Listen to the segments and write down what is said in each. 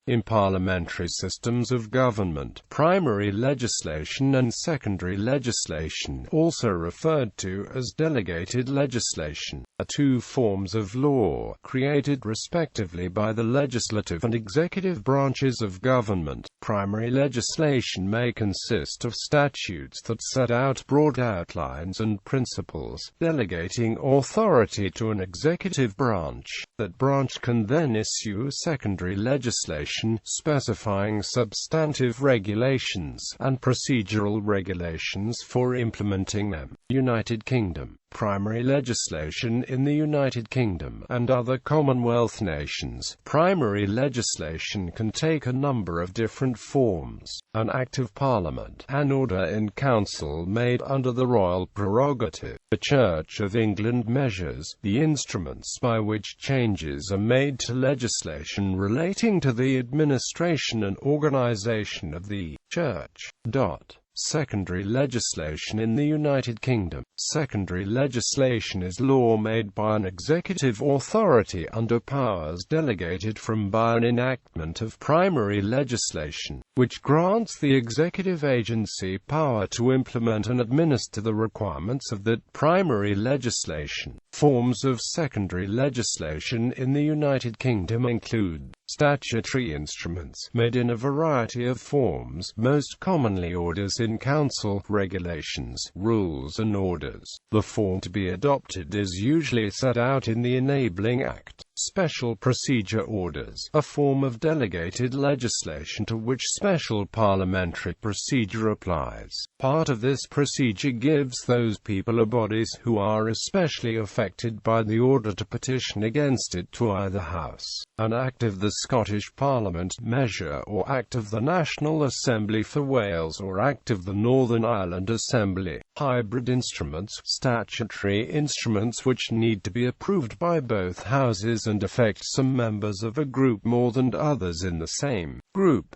In parliamentary systems of government, primary legislation and secondary legislation, also referred to as delegated legislation, are two forms of law, created respectively by the legislative and executive branches of government. Primary legislation may consist of statutes that set out broad outlines and principles, delegating authority to an executive branch. That branch can then issue secondary legislation, specifying substantive regulations, and procedural regulations for implementing them. United Kingdom. Primary legislation in the United Kingdom and other Commonwealth nations. Primary legislation can take a number of different forms: an Act of Parliament, an order in council made under the royal prerogative. The Church of England measures the instruments by which changes are made to legislation relating to the administration and organization of the Church. Secondary legislation in the United Kingdom. Secondary legislation is law made by an executive authority under powers delegated from by an enactment of primary legislation, which grants the executive agency power to implement and administer the requirements of that primary legislation. Forms of secondary legislation in the United Kingdom include statutory instruments, made in a variety of forms, most commonly orders in council, regulations, rules and orders. The form to be adopted is usually set out in the Enabling Act. Special procedure orders, a form of delegated legislation to which special parliamentary procedure applies. Part of this procedure gives those people or bodies who are especially affected by the order to petition against it to either House, an Act of the Scottish Parliament, measure or Act of the National Assembly for Wales or Act of the Northern Ireland Assembly. Hybrid instruments, statutory instruments which need to be approved by both houses and affect some members of a group more than others in the same group.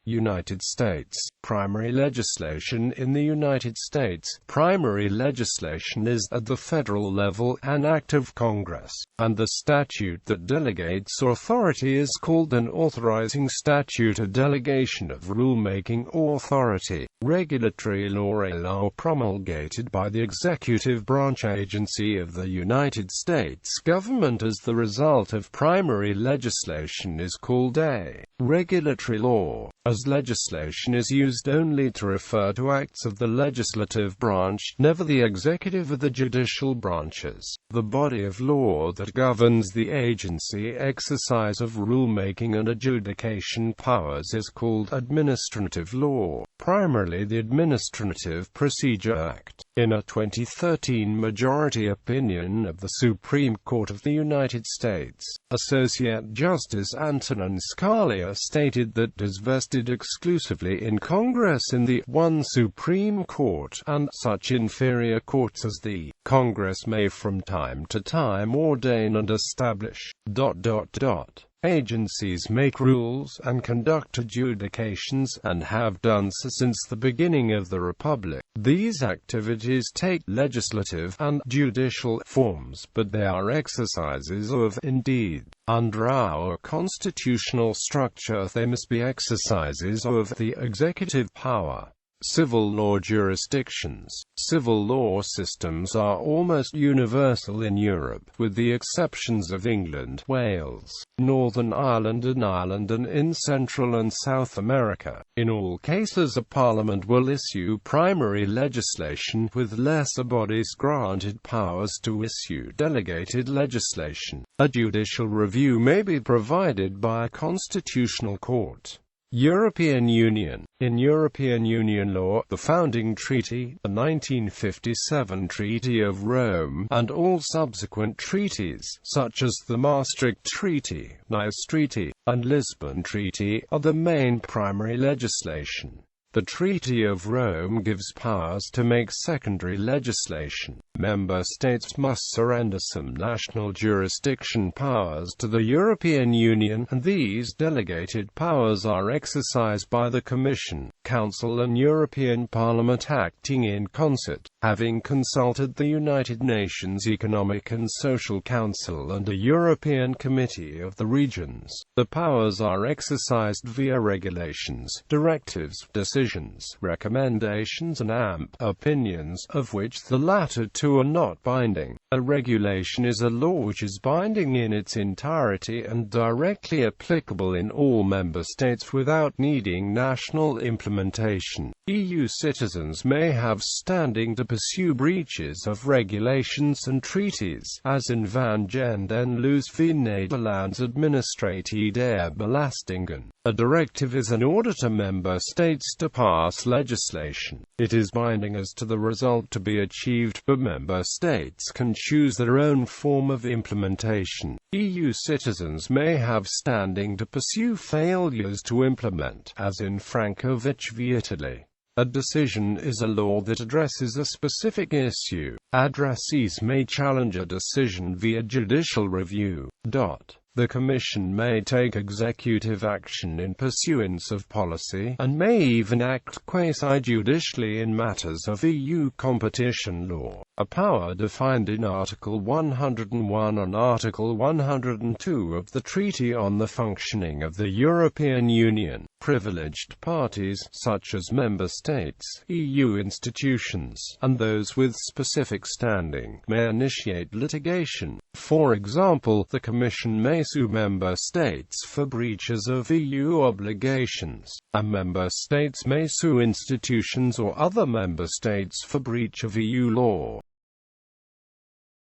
United States. Primary legislation in the United States. Primary legislation is, at the federal level, an act of Congress, and the statute that delegates authority is called an authorizing statute. A delegation of rulemaking authority. Regulatory law. A law promulgated by the executive branch agency of the United States government as the result of primary legislation is called a regulatory law, as legislation is used only to refer to acts of the legislative branch, never the executive or the judicial branches. The body of law that governs the agency exercise of rulemaking and adjudication powers is called administrative law, primarily the Administrative Procedure Act. In a 2013 majority opinion of the Supreme Court of the United States, Associate Justice Antonin Scalia stated that is vested exclusively in Congress in the one Supreme Court, and such inferior courts as the Congress may from time to time ordain and establish. Agencies make rules and conduct adjudications, and have done so since the beginning of the Republic. These activities take legislative and judicial forms, but they are exercises of, indeed, under our constitutional structure they must be exercises of, the executive power. Civil law jurisdictions. Civil law systems are almost universal in Europe, with the exceptions of England, Wales, Northern Ireland and in Central and South America. In all cases a parliament will issue primary legislation, with lesser bodies granted powers to issue delegated legislation. A judicial review may be provided by a constitutional court. European Union. In European Union law, the Founding Treaty, the 1957 Treaty of Rome, and all subsequent treaties, such as the Maastricht Treaty, Nice Treaty, and Lisbon Treaty, are the main primary legislation. The Treaty of Rome gives powers to make secondary legislation. Member states must surrender some national jurisdiction powers to the European Union, and these delegated powers are exercised by the Commission, Council and European Parliament acting in concert, having consulted the United Nations Economic and Social Council and a European Committee of the Regions. The powers are exercised via regulations, directives, decisions, recommendations and opinions, of which the latter two are not binding. A regulation is a law which is binding in its entirety and directly applicable in all member states without needing national implementation. EU citizens may have standing to pursue breaches of regulations and treaties, as in Van Genden Loos v Nederlands Administratie der Belastingen. A directive is an order to member states to pass legislation. It is binding as to the result to be achieved, but member states can choose their own form of implementation. EU citizens may have standing to pursue failures to implement, as in Frankovic v Italy. A decision is a law that addresses a specific issue. Addressees may challenge a decision via judicial review. The Commission may take executive action in pursuance of policy, and may even act quasi-judicially in matters of EU competition law, a power defined in Article 101 and Article 102 of the Treaty on the Functioning of the European Union. Privileged parties, such as member states, EU institutions, and those with specific standing, may initiate litigation. For example, the Commission may sue member states for breaches of EU obligations, and member states may sue institutions or other member states for breach of EU law.